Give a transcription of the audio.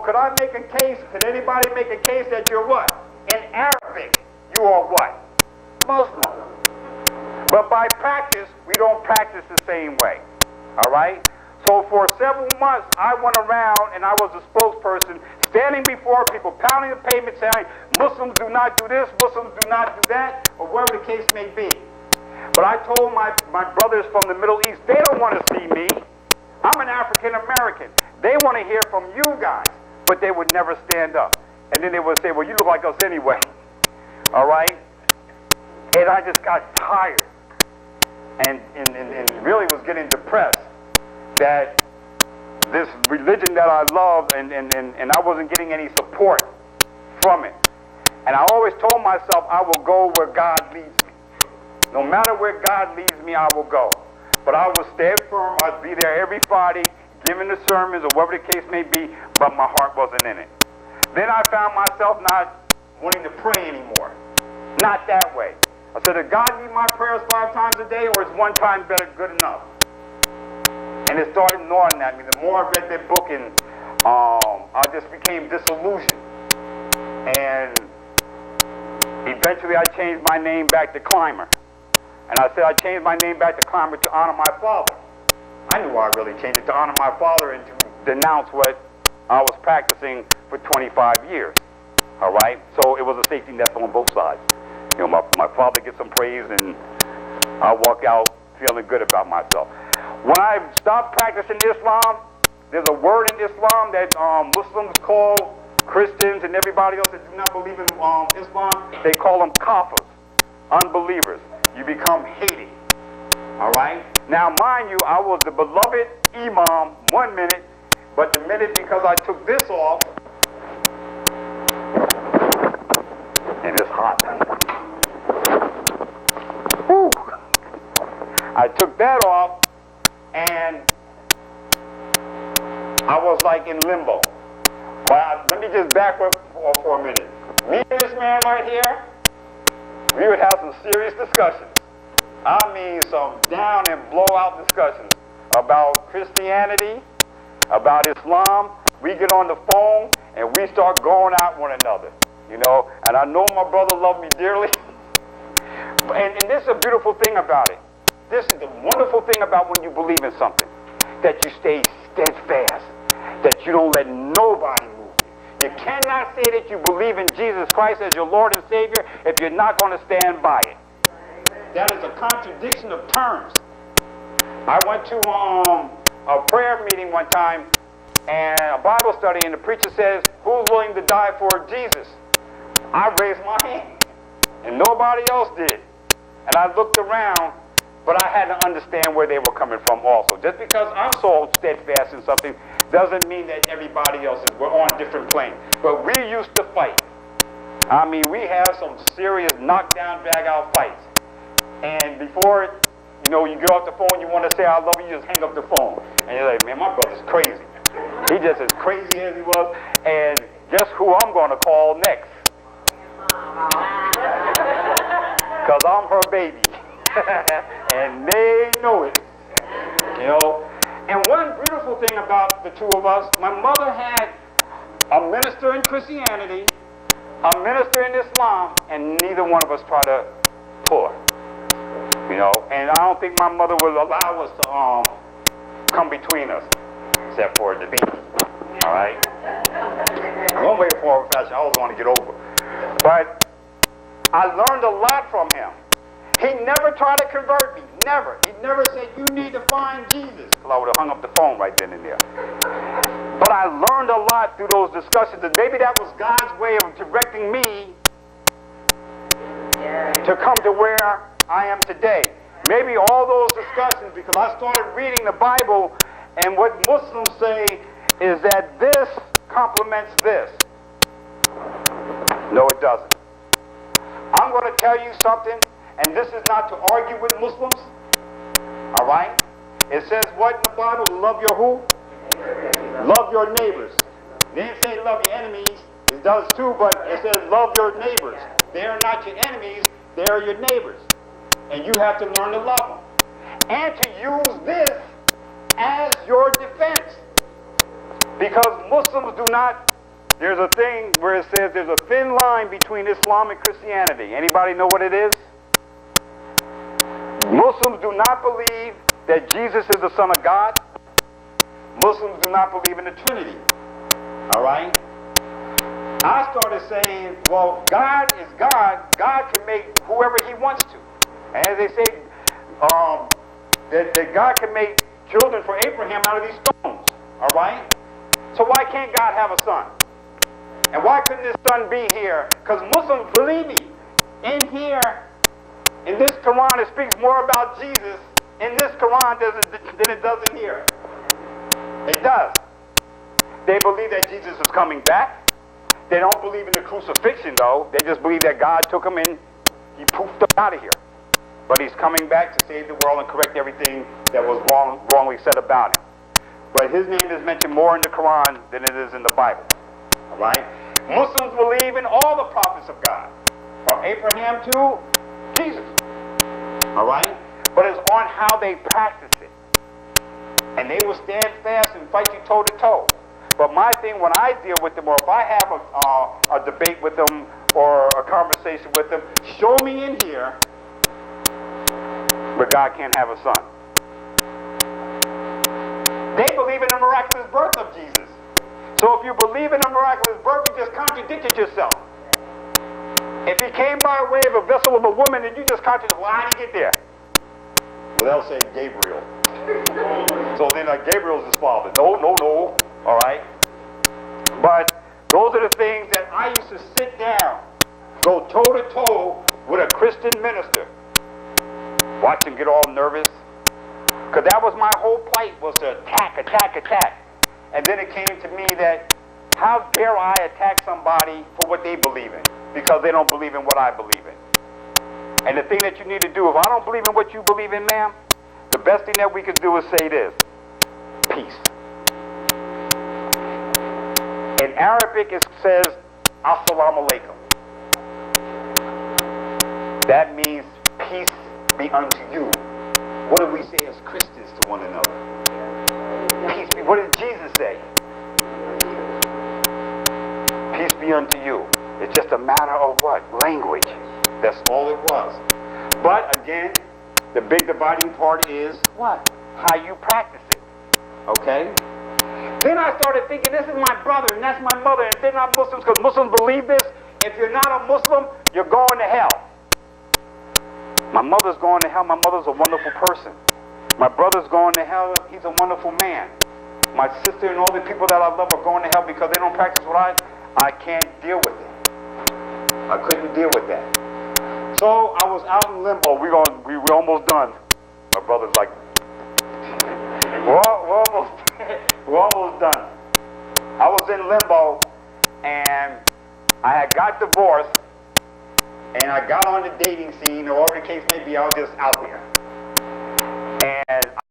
could I make a case? Could anybody make a case that you're what? In Arabic, you are what? Muslim. But by practice, we don't practice the same way. All right? So for several months, I went around and I was a spokesperson, standing before people, pounding the pavement, saying, Muslims do not do this, Muslims do not do that, or whatever the case may be. But I told my brothers from the Middle East, they don't want to see me. I'm an African American. They want to hear from you guys, but they would never stand up. And then they would say, well, you look like us anyway. All right? And I just got tired and really was getting depressed that this religion that I loved and I wasn't getting any support from it. And I always told myself I will go where God leads me. No matter where God leads me, I will go. But I will stand firm. I'll be there every Friday, giving the sermons or whatever the case may be, but my heart wasn't in it. Then I found myself not wanting to pray anymore. Not that way. I said, does God need my prayers 5 times a day, or is one time better good enough? And it started gnawing at me. The more I read that book, and I just became disillusioned. And eventually I changed my name back to Clymer. And I said I changed my name back to Clymer to honor my father. I knew I really changed it to honor my father and to denounce what I was practicing for 25 years. All right? So it was a safety net on both sides. You know, my father gets some praise, and I walk out feeling good about myself. When I stopped practicing Islam, there's a word in Islam that Muslims call Christians and everybody else that do not believe in Islam, they call them kafirs, unbelievers. You become hated. All right? Now, mind you, I was the beloved imam 1 minute, but the minute because I took this off, and it's hot. Whew. I took that off, and I was like in limbo. Well, let me just back up for a minute. Me and this man right here, we would have some serious discussions. I mean some down and blowout discussions about Christianity, about Islam. We get on the phone and we start going at one another, you know. And I know my brother loved me dearly. And this is a beautiful thing about it. This is the wonderful thing about when you believe in something, that you stay steadfast, that you don't let nobody move you. You cannot say that you believe in Jesus Christ as your Lord and Savior if you're not going to stand by it. That is a contradiction of terms. I went to a prayer meeting one time and a Bible study, and the preacher says, who's willing to die for Jesus? I raised my hand, and nobody else did. And I looked around, but I had to understand where they were coming from also. Just because I'm so steadfast in something doesn't mean that everybody else is. We're on different planes. But we used to fight. I mean, we have some serious knockdown, drag-out fights. And before, you know, you get off the phone, you want to say, I love you, you just hang up the phone. And you're like, man, my brother's crazy. He's just as crazy as he was. And guess who I'm going to call next? Because I'm her baby. And they know it. You know? And one beautiful thing about the two of us, my mother had a minister in Christianity, a minister in Islam, and neither one of us tried to pull her. You know, and I don't think my mother would allow us to come between us, except for the baby. All right? One way or forward fashion, I always want to get over. But I learned a lot from him. He never tried to convert me. Never. He never said, you need to find Jesus. Because I would have hung up the phone right then and there. But I learned a lot through those discussions. And maybe that was God's way of directing me to come to where I am today. Maybe all those discussions, because I started reading the Bible, and what Muslims say is that this complements this. No, it doesn't. I'm going to tell you something, and this is not to argue with Muslims. All right? It says what in the Bible? Love your who? Love your neighbors. It didn't say love your enemies. It does too, but it says love your neighbors. They are not your enemies. They are your neighbors. And you have to learn to love them. And to use this as your defense. Because Muslims do not there's a thing where it says there's a thin line between Islam and Christianity. Anybody know what it is? Muslims do not believe that Jesus is the Son of God. Muslims do not believe in the Trinity. All right? I started saying, well, God is God. God can make whoever he wants to. And as they say, that God can make children for Abraham out of these stones. All right? So why can't God have a son? And why couldn't this son be here? Because Muslims, believe me, in here, in this Quran, it speaks more about Jesus in this Quran than it does in here. It does. They believe that Jesus is coming back. They don't believe in the crucifixion, though. They just believe that God took him and he poofed him out of here. But he's coming back to save the world and correct everything that was wrongly said about him. But his name is mentioned more in the Quran than it is in the Bible. All right? Muslims believe in all the prophets of God, from Abraham to Jesus. All right? But it's on how they practice it. And they will stand fast and fight you toe to toe. But my thing when I deal with them, or if I have a debate with them or a conversation with them, show me in here where God can't have a son. They believe in the miraculous birth of Jesus. So if you believe in the miraculous birth, you just contradicted yourself. If he came by way of a vessel of a woman, then you just contradicted, well, how did he get there? Well, they'll say Gabriel. So then Gabriel's his father. No. All right? But those are the things that I used to sit down, go toe-to-toe with a Christian minister. Watch him get all nervous. Because that was my whole plight, was to attack. And then it came to me that how dare I attack somebody for what they believe in? Because they don't believe in what I believe in. And the thing that you need to do, if I don't believe in what you believe in, ma'am, the best thing that we can do is say this: peace. In Arabic it says, Assalamu alaikum. That means peace be unto you. What do we say as Christians to one another? Peace be. What did Jesus say? Peace be unto you. It's just a matter of what? Language. That's all it was. But again, the big dividing part is what? How you practice it. Okay? Then I started thinking, this is my brother and that's my mother, and they're not Muslims, because Muslims believe this. If you're not a Muslim, you're going to hell. My mother's going to hell. My mother's a wonderful person. My brother's going to hell. He's a wonderful man. My sister and all the people that I love are going to hell because they don't practice what I can't deal with it. I couldn't deal with that. So I was out in limbo. We're almost done. My brother's like, we're almost done. I was in limbo, and I had got divorced, and I got on the dating scene, or whatever the case may be. I was just out there. And